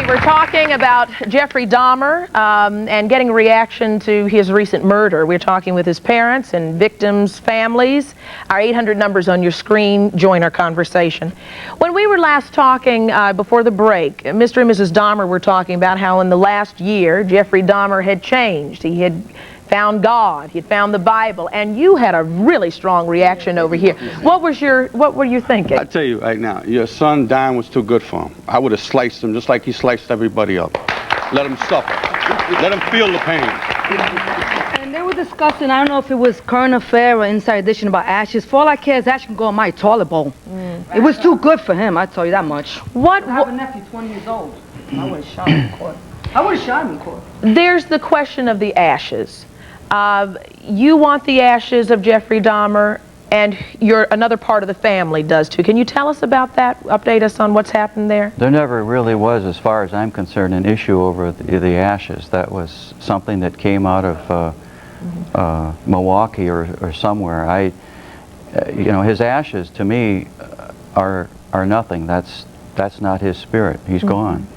we're talking about Jeffrey Dahmer and getting a reaction to his recent murder. We're talking with his parents and victims' families. Our 800 numbers on your screen. Join our conversation. When we were last talking before the break, Mr. and Mrs. Dahmer were talking about how in the last year Jeffrey Dahmer had changed. He had found God, he had found the Bible, and you had a really strong reaction over here. What were you thinking? I tell you right now, your son dying was too good for him. I would have sliced him just like he sliced everybody else. Let him suffer. Let him feel the pain. And they were discussing, I don't know if it was current affair or Inside Edition, about ashes. For all I care is ash can go in my toilet bowl. It was too good for him, I tell you that much. I have a nephew, 20 years old. I would have shot him in court. I would have shot him in court. There's the question of the ashes. You want the ashes of Jeffrey Dahmer, and another part of the family does too. Can you tell us about that? Update us on what's happened there? There never really was, as far as I'm concerned, an issue over the ashes. That was something that came out of Milwaukee or somewhere. You know, his ashes to me are nothing. That's not his spirit. He's gone.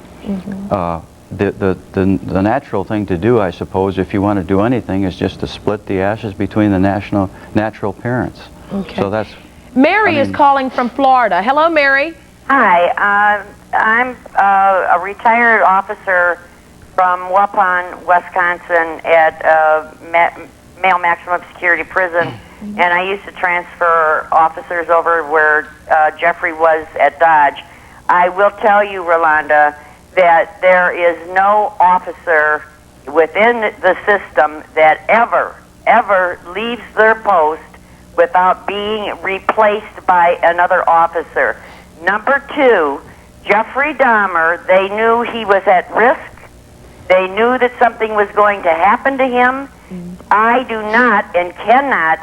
The natural thing to do, I suppose, if you want to do anything, is just to split the ashes between the natural parents. Okay. So that's... Mary is calling from Florida. Hello, Mary. Hi. I'm a retired officer from Waupun, Wisconsin at male maximum security prison, and I used to transfer officers over where Jeffrey was at Dodge. I will tell you, Rolonda, that there is no officer within the system that ever leaves their post without being replaced by another officer. Number two, Jeffrey Dahmer, they knew he was at risk. They knew that something was going to happen to him. I do not and cannot,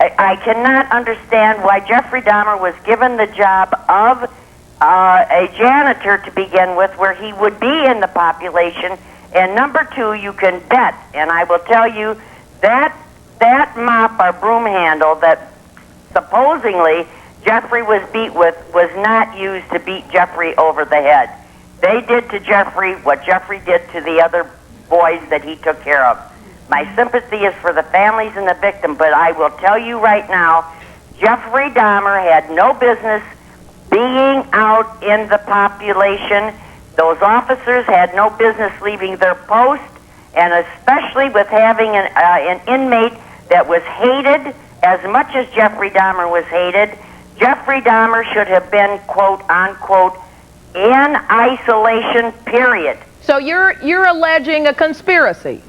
I cannot understand why Jeffrey Dahmer was given the job of a janitor to begin with, where he would be in the population. And number two, you can bet, and I will tell you, that mop or broom handle that supposedly Jeffrey was beat with was not used to beat Jeffrey over the head. They did to Jeffrey what Jeffrey did to the other boys that he took care of. My sympathy is for the families and the victim, but I will tell you right now, Jeffrey Dahmer had no business being out in the population. Those officers had no business leaving their post, and especially with having an inmate that was hated as much as Jeffrey Dahmer was hated. Jeffrey Dahmer should have been, quote unquote, in isolation, period. So you're alleging a conspiracy?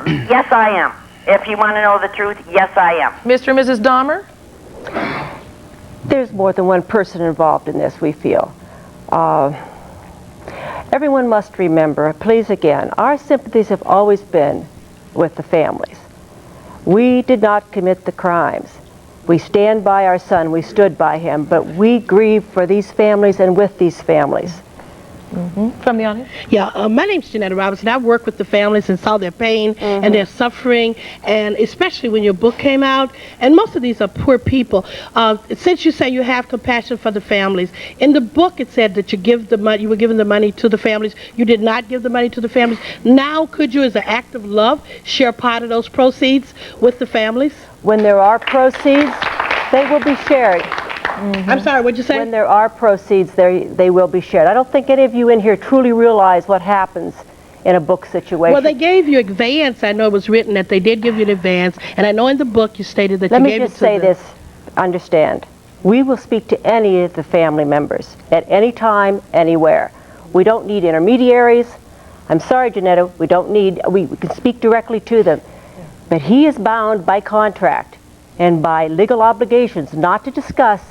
Yes, I am. If you want to know the truth, yes, I am. Mr. and Mrs. Dahmer? There's more than one person involved in this, we feel. Everyone must remember, please again, our sympathies have always been with the families. We did not commit the crimes. We stand by our son, we stood by him, but we grieve for these families and with these families. From the audience? Yeah, my name's Jeanette Robinson. I worked with the families and saw their pain and their suffering, and especially when your book came out, and most of these are poor people. Since you say you have compassion for the families, in the book it said that you were giving the money to the families. You did not give the money to the families. Now, could you, as an act of love, share part of those proceeds with the families? When there are proceeds, they will be shared. I'm sorry, what'd you say? When there are proceeds, they will be shared. I don't think any of you in here truly realize what happens in a book situation. Well, they gave you advance. I know it was written that they did give you an advance, and I know in the book you stated that you gave it to them. Let me just say this, understand. We will speak to any of the family members at any time, anywhere. We don't need intermediaries. I'm sorry, Janetta, we can speak directly to them. But he is bound by contract and by legal obligations not to discuss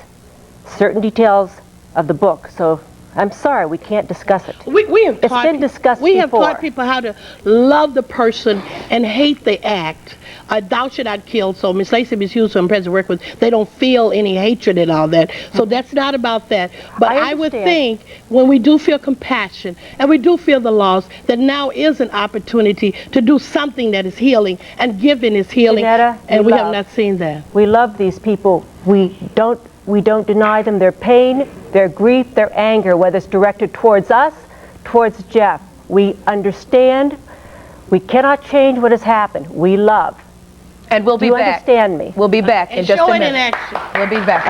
certain details of the book. So I'm sorry, we can't discuss it. It's been discussed before. We have taught people how to love the person and hate the act. Thou should not kill. So Miss Lacey, Miss Hughes, who I'm present to work with, they don't feel any hatred and all that. So that's not about that. But I would think when we do feel compassion and we do feel the loss, that now is an opportunity to do something that is healing, and giving is healing. Janetta, and we have not seen that. We love these people. We don't deny them their pain, their grief, their anger, whether it's directed towards us, towards Jeff. We understand. We cannot change what has happened. We love. And we'll be Do you back. understand me? We'll be back in And just show a it in minute. action. We'll be back.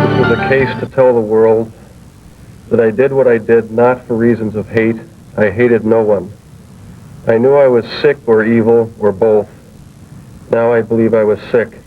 This was a case to tell the world that I did what I did not for reasons of hate. I hated no one. I knew I was sick or evil or both. Now I believe I was sick.